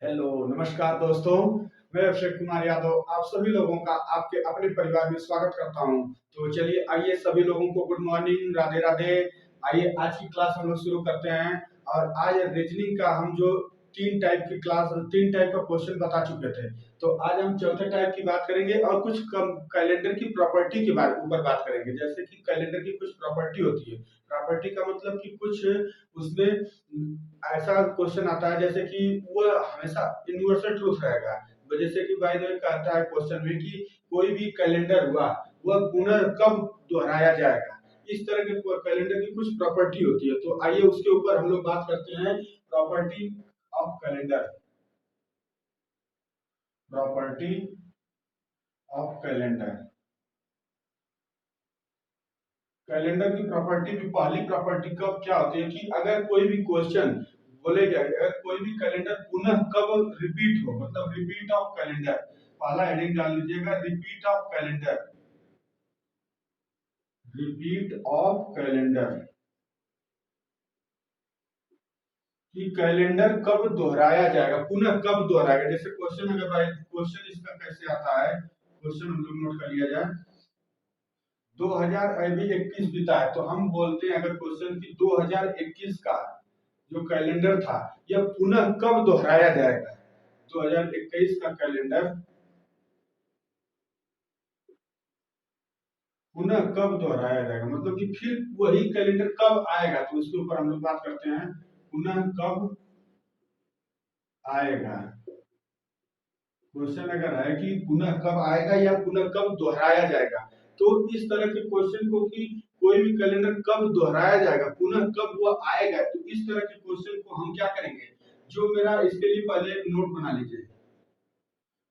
Hello, नमस्कार दोस्तों। मैं अभिषेक कुमार यादव आप सभी लोगों का आपके अपने परिवार में स्वागत करता हूं। तो चलिए आइए सभी लोगों को गुड मॉर्निंग, राधे राधे। आइए आज की क्लास हम लोग शुरू करते हैं। और आज रीजनिंग का हम जो तीन टाइप का क्वेश्चन बता चुके थे, तो आज हम चौथे टाइप की बात करेंगे और कुछ कम कैलेंडर की प्रॉपर्टी के बारे ऊपर बात करेंगे। जैसे कि कैलेंडर की कुछ प्रॉपर्टी होती है। प्रॉपर्टी का मतलब कि कुछ उसमें ऐसा क्वेश्चन आता है जैसे कि वो हमेशा यूनिवर्सल ट्रूथ रहेगा। जैसे कि बाय द वे कहता है क्वेश्चन में कि कोई भी कैलेंडर हुआ वह पुनः कब दोहराया जाएगा। इस तरह के कैलेंडर की कुछ प्रॉपर्टी होती है। तो आइए उसके ऊपर हम लोग बात करते हैं। Property of calendar. Property of calendar. Calendar की प्रॉपर्टी में पहली प्रॉपर्टी कब क्या होती है कि अगर कोई भी क्वेश्चन बोलेगा, अगर कोई भी कैलेंडर पुनः कब रिपीट हो, मतलब रिपीट ऑफ कैलेंडर। पहला हेडिंग डाल लीजिएगा, repeat of calendar. Repeat of calendar कि कैलेंडर कब दोहराया जाएगा, पुनः कब दोहराएगा। जैसे क्वेश्चन, अगर भाई क्वेश्चन इसका कैसे आता है, क्वेश्चन हम लोग नोट कर लिया जाए। 2000 अभी 21 बीता है, तो हम बोलते हैं अगर क्वेश्चन की 2021 का जो कैलेंडर था यह पुनः कब दोहराया जाएगा। 2021 का कैलेंडर पुनः कब दोहराया जाएगा, मतलब कि फिर वही कैलेंडर कब आएगा। तो इसके ऊपर हम लोग बात करते हैं, पुनः कब आएगा। क्वेश्चन अगर है कि पुनः कब आएगा या पुनः कब दोहराया जाएगा, तो इस तरह के क्वेश्चन को कि कोई भी कैलेंडर कब दोहराया जाएगा, पुनः कब वो आएगा, तो इस तरह के क्वेश्चन को हम क्या करेंगे। जो मेरा इसके लिए पहले एक नोट बना लीजिए।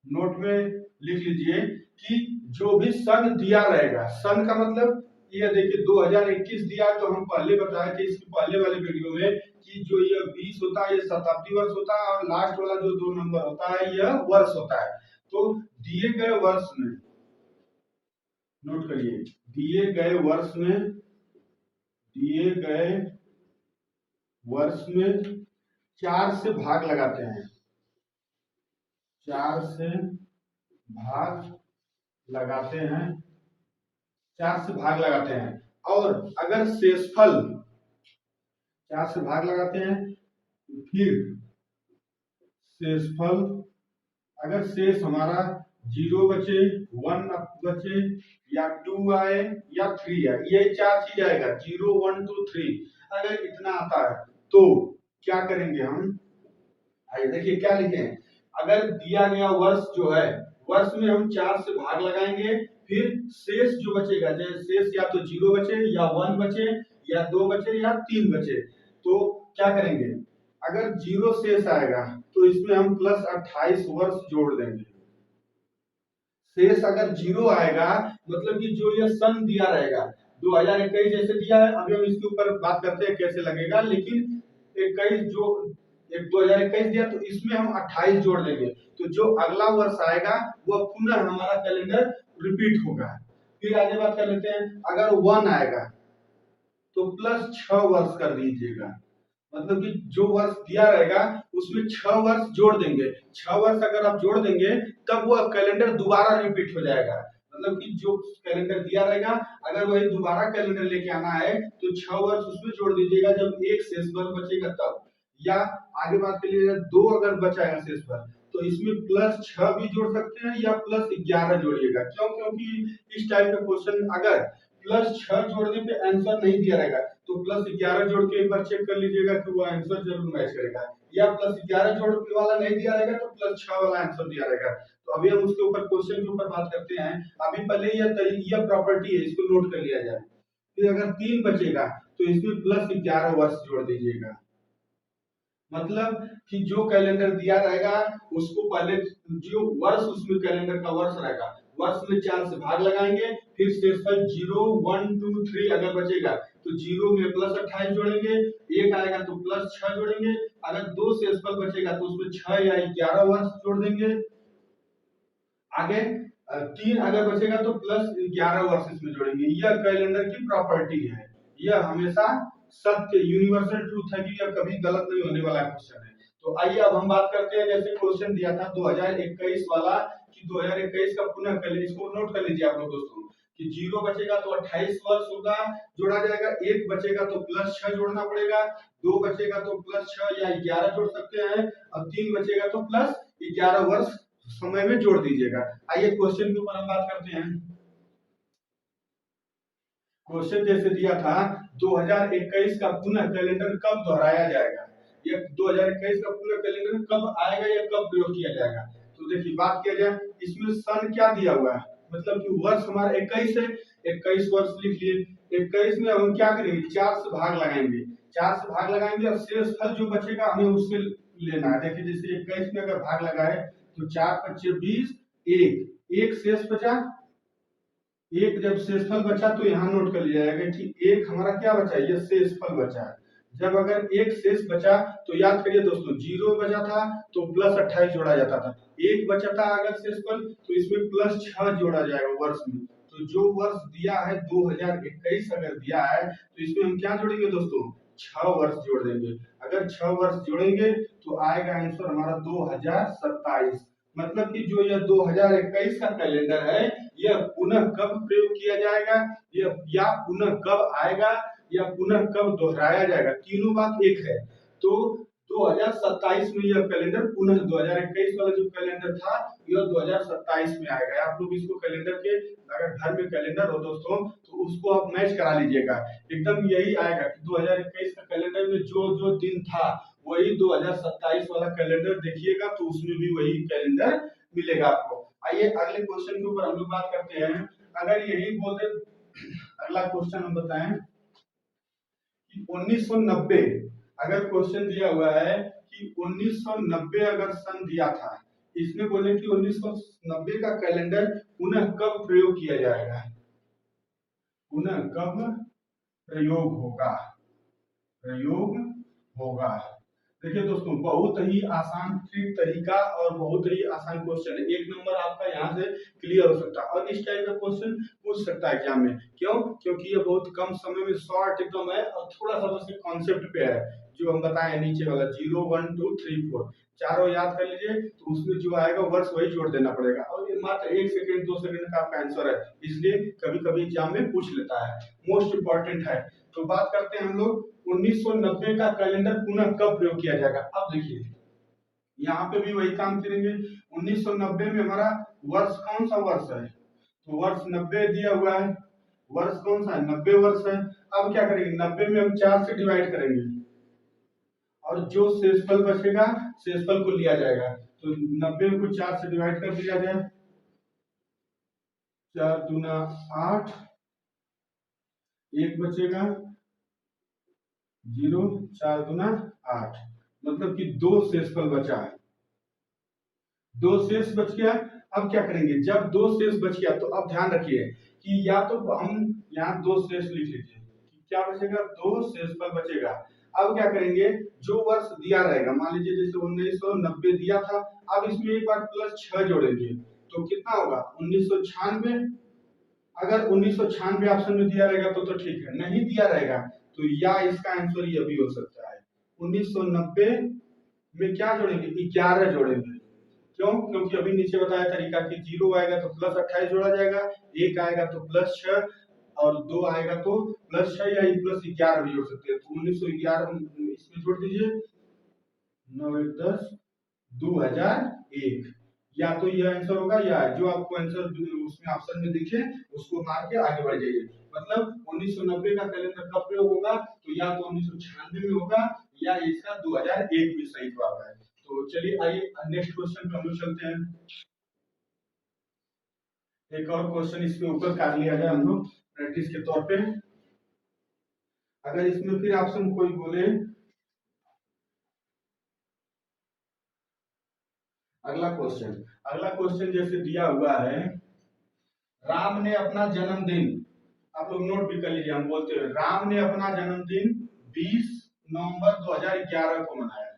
नोट में लिख लीजिए कि जो भी सन दिया रहेगा, सन का मतलब ये देखिए 2021 दिया है, तो हम पहले बताए थे इसके पहले वाले वीडियो में कि जो ये 20 होता है ये शताब्दी वर्ष होता है, और लास्ट वाला जो 2 नंबर होता है यह वर्ष होता है। तो दिए गए वर्ष में, नोट करिए, दिए गए वर्ष में, दिए गए वर्ष में 4 से भाग लगाते हैं। 4 से भाग लगाते हैं, 4 से भाग लगाते हैं। और अगर शेषफल 4 से भाग लगाते हैं, फिर शेषफल अगर शेष हमारा 0 बचे, 1 बचे, या 2 आए या 3 आए, ये 4 चीज आएगा, 0 1 2 3। अगर इतना आता है तो क्या करेंगे हम। आइए देखिए क्या लिखे। अगर दिया गया वर्ष जो है, वर्ष में हम 4 से भाग लगाएंगे, फिर शेष जो बचेगा, जैसे शेष या तो 0 बचे या 1 बचे या 2 बचे या 3 बचे, तो क्या करेंगे। अगर 0 शेष आएगा तो इसमें हम प्लस 28 वर्ष जोड़ देंगे। शेष अगर 0 आएगा मतलब कि जो ये सन दिया रहेगा 2021 जैसे दिया है, अभी हम इसके ऊपर बात करते हैं कैसे लगेगा। लेकिन 21 जो एक 2021 दिया तो इसमें हम 28 जोड़ देंगे, तो जो अगला वर्ष आएगा वह पुनः हमारा कैलेंडर रिपीट होगा। फिर आगे बात कर लेते हैं, अगर 1 आएगा तो प्लस 6 वर्ष कर दीजिएगा। मतलब कि जो वर्ष दिया रहेगा उसमें 6 वर्ष जोड़ देंगे। 6 वर्ष अगर आप जोड़ देंगे तब वह कैलेंडर दोबारा रिपीट हो जाएगा। मतलब कि जो कैलेंडर दिया रहेगा, अगर वही दोबारा कैलेंडर लेके आना है तो 6 वर्ष उसमें जोड़ दीजिएगा जब एक शेष वर्ष बचेगा तब। या आगे बात के लिए 2 अगर बचाएगा शेष वर्ष, तो इसमें प्लस 6 भी जोड़ सकते हैं या प्लस 11 जोड़िएगा। क्यों, क्योंकि इस टाइप का क्वेश्चन अगर प्लस 6 जोड़ने पे आंसर नहीं दिया रहेगा तो प्लस 11 जोड़ के एक बार चेक कर लीजिएगा कि वो आंसर जरूर मैच करेगा। या प्लस 11 जोड़ के वाला नहीं दिया रहेगा तो प्लस 6 वाला आंसर दिया रहेगा। तो अभी हम उसके ऊपर क्वेश्चन के ऊपर बात करते हैं। अभी पहले यह प्रॉपर्टी है, इसको नोट कर लिया जाए। फिर अगर 3 बचेगा तो इसमें प्लस 11 वर्ष जोड़ दीजिएगा। मतलब कि जो कैलेंडर दिया रहेगा उसको पहले जो वर्ष उसमें कैलेंडर का वर्ष रहेगा, वर्ष में 4 से भाग लगाएंगे, फिर शेषफल 0 1 2 3 अगर बचेगा तो 0 में प्लस 28 जोड़ेंगे, 1 आएगा तो प्लस 6 जोड़ेंगे। अगर 2 शेषफल बचेगा तो उसमें 6 या 11 वर्ष जोड़ देंगे। आगे 3 अगर बचेगा तो प्लस 11 वर्ष इसमें जोड़ेंगे। यह कैलेंडर की प्रॉपर्टी है। यह हमेशा सत्य यूनिवर्सल ट्रूथ है कि यह कभी गलत नहीं होने वाला क्वेश्चन है। तो आइए अब हम बात करते हैं, जैसे क्वेश्चन दिया था 2021 वाला कि 2021 का पुनः कर लीजिए, इसको नोट कर लीजिए आप लोग दोस्तों कि 0 बचेगा तो 28 वर्ष होगा, जोड़ा जाएगा, 1 बचेगा तो +6 जोड़ना पड़ेगा, 2 बचेगा तो +6 या 11 जोड़ सकते हैं, और 3 बचेगा तो +11 वर्ष समय में जोड़ दीजिएगा। आइए क्वेश्चन के ऊपर हम बात करते हैं। क्वेश्चन जैसे दिया था 2021 का पुनः कैलेंडर कब दोहराया जाएगा, ये 2021 का पुनः कैलेंडर कब आएगा या कब प्रयोग किया जाएगा। तो देखिए बात किया जाए, इसमें सन क्या दिया हुआ है, मतलब कि वर्ष हमारा 21 है, 21 वर्ष लिख लिए। 21 में हम क्या करेंगे, 4 से भाग लगाएंगे, 4 से भाग लगाएंगे और शेष फल जो बचेगा हमें उससे लेना है। देखिए जैसे 21 में अगर भाग लगाए तो 4 × 5 = 20, एक शेष बचा, एक जब शेषफल बचा तो यहाँ नोट कर लिया जाएगा कि एक हमारा क्या बचा, ये शेषफल बचा। जब अगर एक शेष बचा तो याद करिए दोस्तों, 0 बचा था तो +28 जोड़ा जाता था, एक बचा था अगर शेषफल तो इसमें +6 जोड़ा जाएगा वर्ष में। तो जो वर्ष दिया है 2021 अगर दिया है तो इसमें हम क्या जोड़ेंगे दोस्तों, 6 वर्ष जोड़ देंगे। अगर 6 वर्ष जोड़ेंगे तो आएगा आंसर हमारा 2027। मतलब कि जो यह 2021 का कैलेंडर है यह पुनः कब प्रयोग किया जाएगा, यह या पुनः कब आएगा या पुनः कब दोहराया जाएगा, तीनों बात एक है। तो 2027 में यह कैलेंडर पुनः 2021 वाला जो कैलेंडर था यह 2027 में आएगा। आप लोग इसको कैलेंडर के, अगर घर में कैलेंडर हो दोस्तों तो उसको आप मैच करा लीजिएगा, एकदम यही आएगा कि 2021 का कैलेंडर में जो जो दिन था वही 2027 वाला कैलेंडर देखिएगा तो उसमें भी वही कैलेंडर मिलेगा आपको। आइए अगले क्वेश्चन के ऊपर हम लोग बात करते हैं। अगर यही बोलते, अगला क्वेश्चन हम बताएं कि 1990, अगर क्वेश्चन दिया हुआ है कि 1990 अगर सन दिया था, इसमें बोले कि 1990 का कैलेंडर पुनः कब प्रयोग किया जाएगा, पुनः कब प्रयोग होगा। देखिए दोस्तों बहुत ही आसान तरीका और बहुत ही आसान क्वेश्चन है, 1 नंबर आपका यहाँ से क्लियर हो सकता है और इस टाइप का क्वेश्चन पूछ सकता है एग्जाम में। क्यों, क्योंकि ये बहुत कम समय में शॉर्ट एकदम है और थोड़ा सा बस कॉन्सेप्ट पे है, जो हम बताए नीचे वाला 0 1 2 3 4 चारों याद कर लीजिए, तो उसमें जो आएगा वर्ष वही जोड़ देना पड़ेगा और ये मात्र 1 सेकंड 2 सेकंड का आपका आंसर है, इसलिए कभी कभी एग्जाम में पूछ लेता है, मोस्ट इंपॉर्टेंट है। तो बात करते हैं हम लोग 1990 का कैलेंडर पुनः कब प्रयोग किया जाएगा। अब देखिए यहाँ पे भी वही काम करेंगे, 1990 में हमारा वर्ष कौन सा वर्ष है, तो वर्ष 90 दिया हुआ है, वर्ष कौन सा है, 90 वर्ष है। अब क्या करेंगे, 90 में हम 4 से डिवाइड करेंगे और जो शेषफल बचेगा शेषफल को लिया जाएगा, तो 90 को 4 से डिवाइड कर दिया जाए, 4 दूना 8, एक बचेगा 0, 4 दूना 8, मतलब कि 2 शेषफल बचा है, 2 शेष बच गया। अब क्या करेंगे, जब 2 शेष बच गया तो अब ध्यान रखिए कि या तो हम यहाँ 2 शेष लिख लीजिए, क्या बचेगा, 2 शेषफल बचेगा। अब क्या करेंगे, जो वर्ष दिया रहेगा, मान लीजिए जैसे 1990 दिया था, अब इसमें एक बार +6 जोड़ेंगे तो कितना होगा 1996। अगर 1996 ऑप्शन में दिया रहेगा तो ठीक है, नहीं दिया रहेगा तो या इसका आंसर ये भी हो सकता है 1990 में क्या जोड़ेंगे, 11 जोड़ेंगे। क्यों, क्योंकि अभी नीचे बताया तरीका कि 0 आएगा तो +28 जोड़ा जाएगा, 1 आएगा तो +6 और 2 आएगा तो +6 या +11 भी जोड़ सकते हैं। तो 1911 इसमें जोड़ दीजिए, 9 1 10 2001, या तो यह आंसर होगा या जो आपको आंसर उसमें ऑप्शन में दिखे उसको मार के आगे बढ़ जाइए। मतलब 1990 का कैलेंडर कब प्रयोग होगा, तो या तो 1996 में होगा या इसका 2001 भी सही जवाब है। तो चलिए आइए नेक्स्ट क्वेश्चन पे हम लोग चलते हैं। एक और क्वेश्चन इसके ऊपर कर लिया जाए हम लोग प्रैक्टिस के तौर पे। अगर इसमें फिर ऑप्शन कोई बोले, अगला क्वेश्चन जैसे दिया हुआ है, राम ने अपना जन्मदिन, आप लोग नोट भी कर लीजिए, हम बोलते हैं राम ने अपना जन्मदिन 20 नवंबर 2011 को मनाया,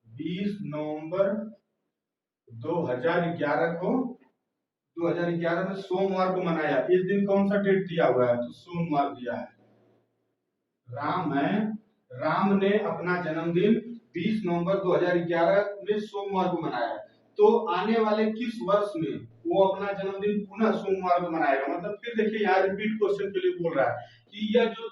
20 नवंबर 2011 को, 2011 में सोमवार को मनाया। इस दिन कौन सा डेट दिया हुआ है, तो सोमवार दिया है। राम है, राम ने अपना जन्मदिन 20 नवंबर 2011 में सोमवार को मनाया, तो आने वाले किस वर्ष में वो अपना जन्मदिन पुनः सोमवार को मनाएगा। मतलब फिर देखिए यहाँ रिपीट क्वेश्चन के लिए बोल रहा है कि यह जो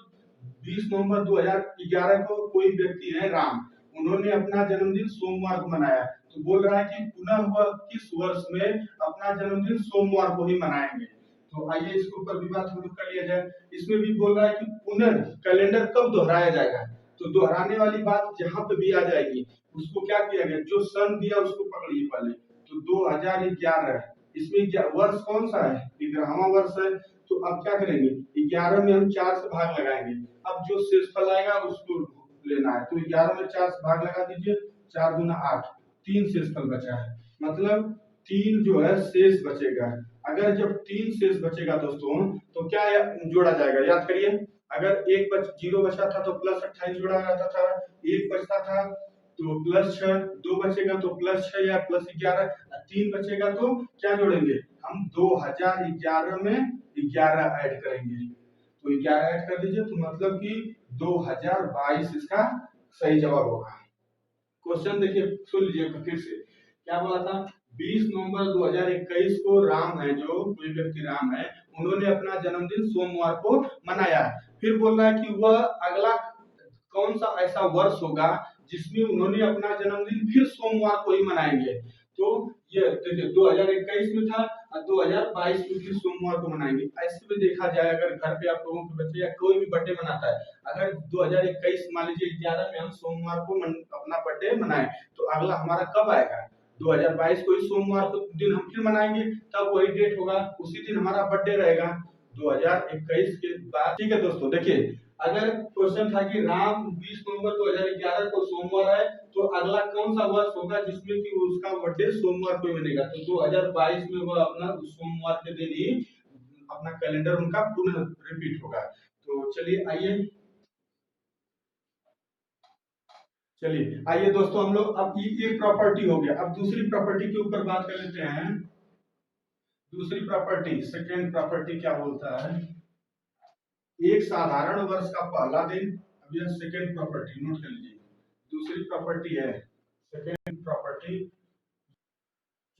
20 नवंबर 2011 को कोई व्यक्ति है राम, उन्होंने अपना जन्मदिन सोमवार को मनाया, तो बोल रहा है कि पुनः वह किस वर्ष में अपना जन्मदिन सोमवार को ही मनाएंगे। तो आइए इसके ऊपर भी बात हम लोग कर लिया जाए। इसमें भी बोल रहा है कि पुनः कैलेंडर कब दोहराया जाएगा, तो दोहराने वाली बात जहां पे भी आ जाएगी उसको क्या किया गया, जो सन दिया उसको पकड़िए पहले, तो 2011, इसमें वर्ष कौन सा है, 11वां वर्ष है। तो अब क्या करेंगे, 11 में हम 4 से भाग लगाएंगे, अब जो शेषफल आएगा उसको लेना है, तो 11 में 4 से भाग लगा दीजिए, 4 दूना 8, 3 शेषफल बचा है, मतलब 3 जो है शेष बचेगा। अगर जब 3 शेष बचेगा दोस्तों तो क्या जोड़ा जाएगा, याद करिए। अगर एक जीरो बचा था तो प्लस 28 जोड़ा जाता था, एक बचता था तो प्लस 6, 2 बचेगा तो प्लस 6 या प्लस 11, 3 बचेगा तो क्या जोड़ेंगे हम, 2011 में 11 ऐड करेंगे, तो 11 ऐड कर दीजिए, तो मतलब कि 2022 इसका सही जवाब होगा। क्वेश्चन देखिए सुन लीजिए फिर से, क्या बोला था, 20 नवंबर 2021 को राम है, जो कोई व्यक्ति राम है, उन्होंने अपना जन्मदिन सोमवार को मनाया। फिर बोल रहा है कि वह अगला कौन सा ऐसा वर्ष होगा जिसमें उन्होंने अपना जन्मदिन फिर सोमवार को ही मनाएंगे। तो ये देखिए 2021 में था और 2022 में फिर सोमवार को मनाएंगे। ऐसे में देखा जाए अगर घर पे आप लोगों के बच्चे या कोई भी बर्थडे मनाता है, अगर 2021 मान लीजिए 11 में हम सोमवार को अपना बर्थडे मनाए, तो अगला हमारा कब आएगा, 2022 को ही सोमवार को दिन हम फिर मनाएंगे, तब वही डेट होगा, उसी दिन हमारा बर्थडे रहेगा 2021 के बाद। ठीक है दोस्तों, देखिए अगर क्वेश्चन था कि राम 20 नवंबर 2011 को सोमवार है, तो अगला कौन सा वर्ष होगा जिसमें कि उसका बर्थडे सोमवार को मिलेगा, तो 2022 में वह अपना सोमवार के दिन ही अपना कैलेंडर उनका पुनः रिपीट होगा। तो चलिए आइए दोस्तों, हम लोग अब ये प्रॉपर्टी हो गया, अब दूसरी प्रॉपर्टी के ऊपर बात कर लेते हैं। दूसरी प्रॉपर्टी, सेकेंड प्रॉपर्टी क्या बोलता है, एक साधारण वर्ष का पहला दिन, अब यह सेकेंड प्रॉपर्टी नोट कर लीजिए, दूसरी प्रॉपर्टी है सेकेंड प्रॉपर्टी।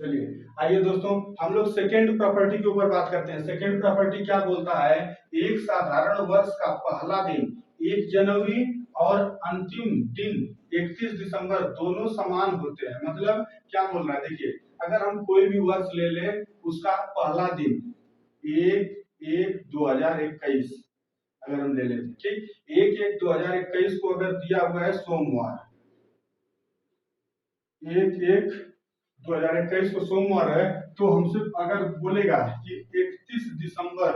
चलिए आइए दोस्तों, हम लोग सेकेंड प्रॉपर्टी के ऊपर बात करते हैं। सेकेंड प्रॉपर्टी क्या बोलता है, एक साधारण वर्ष का पहला दिन 1 जनवरी और अंतिम दिन 31 दिसंबर दोनों समान होते हैं। मतलब क्या बोल रहा है, देखिए अगर हम कोई भी वर्ष ले लें, उसका पहला दिन 1/1/2021 अगर हम ले लेते, ठीक, 1/1/2021 को अगर दिया हुआ है सोमवार, 1/1/2021 को सोमवार है, तो हमसे अगर बोलेगा कि 31 दिसंबर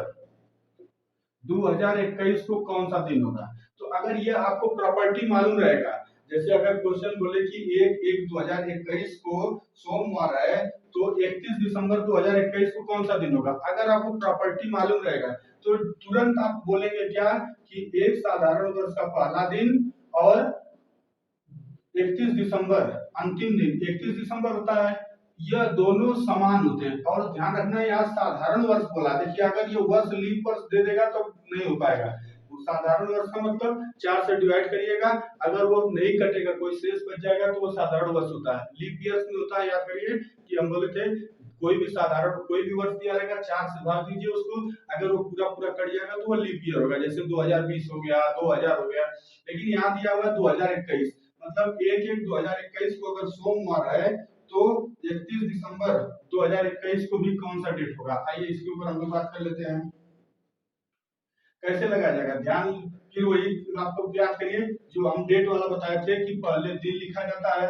2021 को कौन सा दिन होगा, तो अगर ये आपको प्रॉपर्टी मालूम रहेगा, जैसे अगर क्वेश्चन बोले कि 1/1/2021 को सोमवार है, तो 31 दिसंबर 2021 को कौन सा दिन होगा, अगर आपको प्रॉपर्टी मालूम रहेगा तो तुरंत आप बोलेंगे क्या कि एक साधारण वर्ष का पहला दिन और 31 दिसंबर अंतिम दिन 31 दिसंबर होता है, यह दोनों समान होते हैं। और ध्यान रखना यहाँ साधारण वर्ष बोला, देखिए अगर ये वर्ष लीप वर्ष दे देगा तो नहीं हो पाएगा। साधारण वर्ष का मतलब 4 से डिवाइड करिएगा, अगर वो नहीं कटेगा कोई शेष बच जाएगा तो वो साधारण वर्ष होता है। लीप ईयर्स में होता है, याद करिए कि हम बोले थे कोई भी साधारण कोई भी वर्ष दिया रहेगा 4 से भाग दीजिए उसको, अगर वो पूरा पूरा कट जाएगा तो वो लीप ईयर होगा, जैसे 2020 हो गया, 2000 हो गया। लेकिन यहाँ दिया हुआ है 2021, मतलब 1/1/2021 को अगर सोमवार है तो 31 दिसंबर 2021 को भी कौन सा डेट होगा। आइए इसके ऊपर हम लोग बात कर लेते हैं, कैसे लगाया जाएगा, ध्यान फिर वही आपको याद करिए जो हम डेट वाला बताए थे कि पहले दिन लिखा जाता है,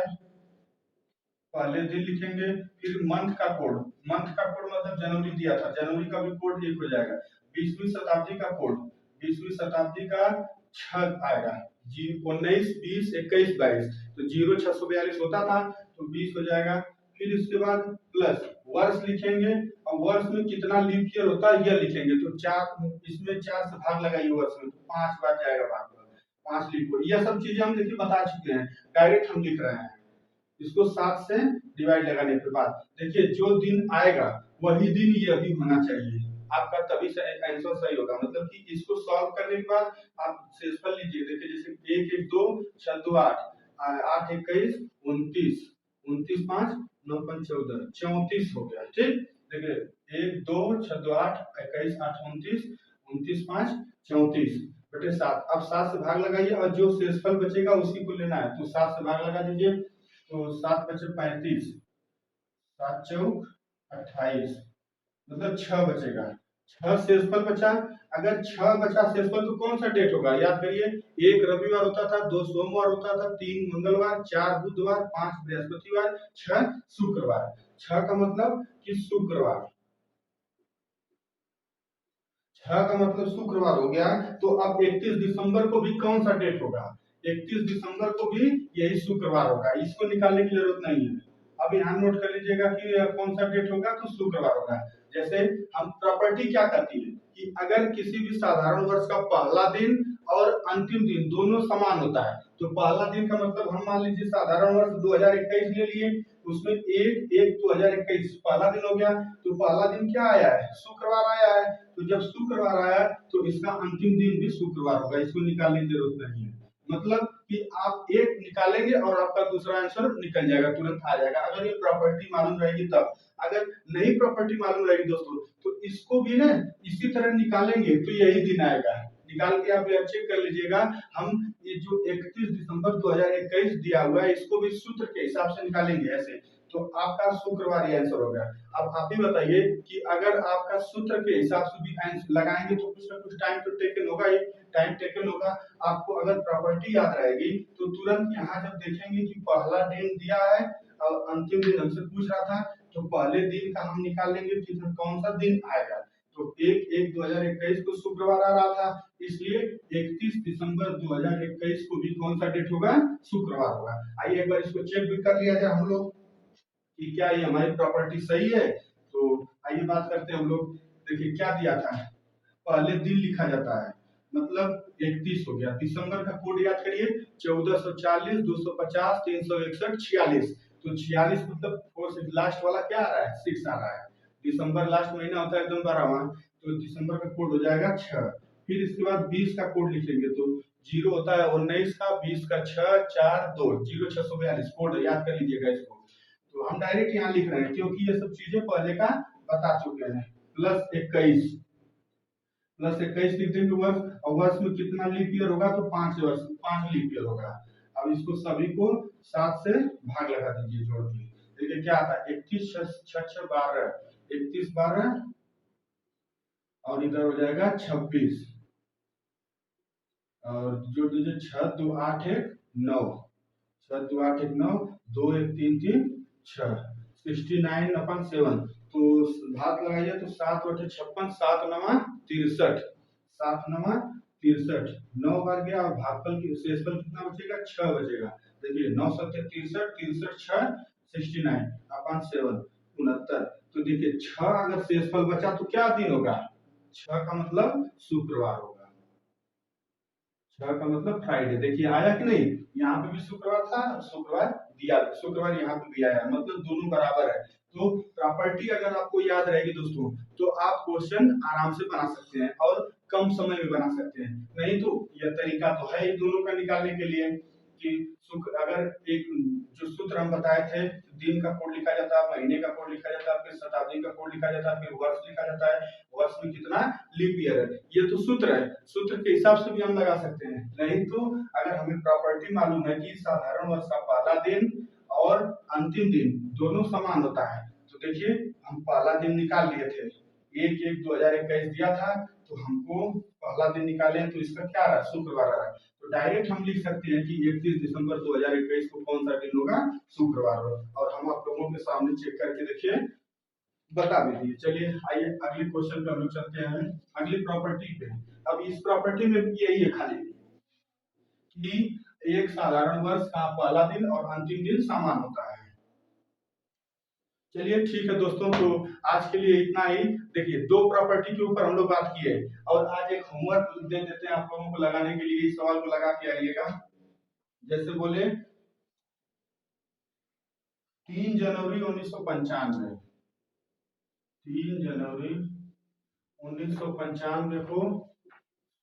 पहले दिन लिखेंगे, फिर मंथ का कोड, मंथ का कोड मतलब जनवरी दिया था, जनवरी का भी कोड एक हो जाएगा, 20वीं शताब्दी का कोड, 20वीं शताब्दी का 6 आएगा, 19 20 21 22, तो 0642 होता था तो 20 हो जाएगा। फिर इसके बाद प्लस वर्ष लिखेंगे और वर्ष में कितना लीप ईयर होता है यह लिखेंगे, तो 4 इसमें 4 से भाग लगाइए वर्ष में, तो 5 बार जाएगा भाग, 5 लीप ईयर। यह सब चीजें हम देखिए बता चुके हैं, डायरेक्ट हम लिख रहे हैं, इसको 7 से डिवाइड लगाने के बाद देखिए जो दिन आएगा वही दिन यह भी होना चाहिए। आपका तभी से आंसर सही होगा। मतलब कि इसको सॉल्व करने के बाद आप शेषफल लीजिए, देखिए जैसे 1 1 2 6 2 8 8 21 29 29 5 9 5 14 34 हो गया। ठीक, देखिए 1 2 6 2 8 21 8 29 29 5 34 बटे 7। अब 7 से भाग लगाइए और जो शेषफल बचेगा उसी को लेना है, तो 7 से भाग लगा दीजिए, तो 7 बचे 35, 7 चौक 28, मतलब 6 बचेगा। 6 शेषफल बचा। अगर 6 बचा शेषफल तो कौन सा डेट होगा, याद करिए। 1 रविवार होता था, 2 सोमवार होता था, 3 मंगलवार, 4 बुधवार, 5 बृहस्पतिवार, 6 शुक्रवार। 6 का मतलब कि शुक्रवार, 6 का मतलब शुक्रवार हो गया। तो अब 31 दिसंबर को भी कौन सा डेट होगा, 31 दिसंबर को भी यही शुक्रवार होगा, इसको निकालने की जरूरत नहीं है। अब यहाँ नोट कर लीजिएगा कि कौन सा डेट होगा, तो शुक्रवार होगा। जैसे हम प्रॉपर्टी क्या कहती है कि अगर किसी भी साधारण वर्ष का पहला दिन और अंतिम दिन दोनों समान होता है, तो पहला दिन का मतलब हम मान लीजिए साधारण वर्ष 2021 ले लिए, उसमें 1/1/2021 पहला दिन हो गया, तो पहला दिन क्या आया है, शुक्रवार आया है। तो जब शुक्रवार आया तो इसका अंतिम दिन भी शुक्रवार होगा, इसको निकालने की जरूरत नहीं है। मतलब कि आप एक निकालेंगे और आपका दूसरा आंसर निकल जाएगा, तुरंत आ जाएगा, अगर ये प्रॉपर्टी मालूम रहेगी तब। अगर नहीं प्रॉपर्टी मालूम रहेगी दोस्तों, तो इसको भी ना इसी तरह निकालेंगे तो यही दिन आएगा। निकाल के आप चेक कर लीजिएगा। हम ये जो 31 दिसंबर 2021 दिया हुआ है, इसको भी सूत्र के हिसाब से निकालेंगे ऐसे, तो आपका शुक्रवार ये आंसर हो गया। अब आप ही बताइए कि अगर आपका सूत्र के हिसाब से भी आंसर लगाएंगे तो कुछ ना कुछ टाइम तो टेकन होगा ही, टाइम टेकन होगा। आपको अगर प्रॉपर्टी याद रहेगी तो तुरंत यहाँ जब देखेंगे कि पहला दिन दिया है और अंतिम दिन हमसे पूछ रहा था, तो पहले दिन का हम निकाल लेंगे कि कौन सा दिन आएगा। तो 1/1/2021 को शुक्रवार आ रहा था, इसलिए 31 दिसंबर 2021 को भी कौन सा डेट होगा, शुक्रवार होगा। आइए एक बार इसको चेक भी कर लिया जाए हम लोग कि क्या ये हमारी प्रॉपर्टी सही है। तो आइए बात करते हैं हम लोग। देखिए क्या दिया था, पहले दिन लिखा जाता है, मतलब 31 हो गया। दिसंबर का कोड याद करिए, 1440 250 361 46। तो 46 मतलब 4 से लास्ट वाला क्या आ रहा है, 6 आ रहा है। दिसंबर लास्ट महीना होता है एकदम 12वां, तो दिसंबर का कोड हो जाएगा 6। फिर इसके बाद 20 का कोड लिखेंगे, तो 0 होता है 19 का, 20 का 6 4 2 0 642 कोड याद कर लीजिएगा इसको। तो हम डायरेक्ट यहाँ लिख रहे हैं क्योंकि ये सब चीजें पहले का बता चुके हैं। +21 लिख देंगे वर्ष, और वर्ष में कितना लीप ईयर होगा, तो 5 वर्ष, 5 लीप ईयर होगा। अब इसको सभी को 7 से भाग लगा दीजिए, जोड़ के देखिए क्या आता है, 31 6 6 12, 31 12 और इधर हो जाएगा 26, और जोड़ दीजिए 6 2 8 1 9, 6 2 8 1 9, 2 1 3 3 6, 69/7। तो भाग लगाइए तो 7/56, 7 9 63, 7 9 63, 9 बार गया और भागफल की शेषफल कितना बचेगा, 6 बचेगा। देखिए 9 7 63, 63 6 69/7 69। तो देखिए 6 अगर शेषफल बचा तो क्या दिन होगा, 6 का मतलब शुक्रवार होगा, 6 का मतलब फ्राइडे। देखिए आया कि नहीं, यहाँ पे भी शुक्रवार था, शुक्रवार दिया, शुक्रवार यहाँ पे भी आया, मतलब दोनों बराबर है। तो प्रॉपर्टी अगर आपको याद रहेगी दोस्तों, तो आप क्वेश्चन आराम से बना सकते हैं और कम समय में बना सकते हैं। नहीं तो यह तरीका तो है ही दोनों का निकालने के लिए कि अगर एक जो सूत्र हम बताए थे, दिन का कोड लिखा जाता है, महीने का कोड लिखा जाता है, फिर शताब्दी का कोड लिखा जाता है, फिर वर्ष लिखा जाता है, वर्ष में कितना लीप ईयर है, ये तो सूत्र है, सूत्र के हिसाब से भी हम लगा सकते हैं। नहीं तो अगर हमें प्रॉपर्टी मालूम है कि साधारण वर्ष का पहला दिन और अंतिम दिन दोनों समान होता है, तो देखिए हम पहला दिन निकाल लिए थे, 1/1/2021 दिया था, तो हमको पहला दिन निकाले तो इसका क्या रहा, शुक्रवार आ रहा है। तो डायरेक्ट हम लिख सकते हैं कि 31 दिसंबर 2021 को कौन सा दिन होगा, शुक्रवार होगा। और हम आप लोगों के सामने चेक करके देखिए बता भी दिए। चलिए आइए अगले क्वेश्चन पे हम लोग चलते हैं, अगली प्रॉपर्टी पे। अब इस प्रॉपर्टी में यही है खाली कि एक साधारण वर्ष का पहला दिन और अंतिम दिन समान होता है। चलिए ठीक है दोस्तों, तो आज के लिए इतना ही। देखिए दो प्रॉपर्टी के ऊपर हम लोग बात किए, और आज एक होमवर्क दे देते हैं आप लोगों को लगाने के लिए, इस सवाल को लगा के आइएगा। जैसे बोले 3 जनवरी 1995, 3 जनवरी 1995 को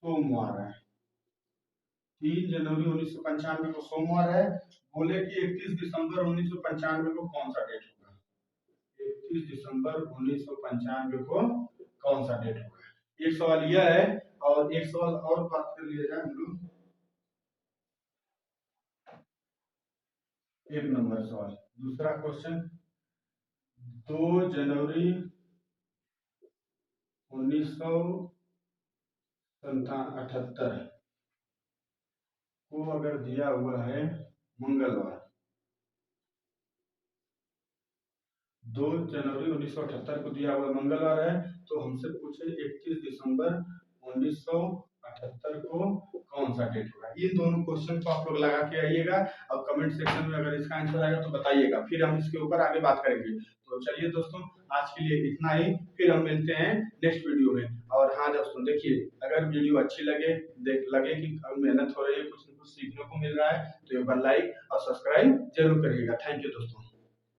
सोमवार है, 3 जनवरी 1995 को सोमवार है। बोले कि 31 दिसंबर 1995 को कौन सा डेट होगा? 31 दिसंबर 1995 को कौन सा डेट होगा? एक सवाल यह है, और एक सवाल और बात कर लिया जाए हम लोग। एक नंबर सवाल, दूसरा क्वेश्चन, 2 जनवरी 1978 को अगर दिया हुआ है मंगलवार, 2 जनवरी 1978 को दिया हुआ मंगलवार है, तो हमसे पूछे 31 दिसंबर 1978 को कौन सा डेट होगा? इन दोनों क्वेश्चन को आप लोग लगा के आइएगा, और कमेंट सेक्शन में अगर इसका आंसर आएगा तो बताइएगा, फिर हम इसके ऊपर आगे बात करेंगे। तो चलिए दोस्तों, आज के लिए इतना ही, फिर हम मिलते हैं नेक्स्ट वीडियो में। और हाँ दोस्तों, देखिए, अगर वीडियो अच्छी लगे कि मेहनत हो रही है, कुछ न कुछ सीखने को मिल रहा है, तो एक बार लाइक और सब्सक्राइब जरूर करिएगा। थैंक यू दोस्तों।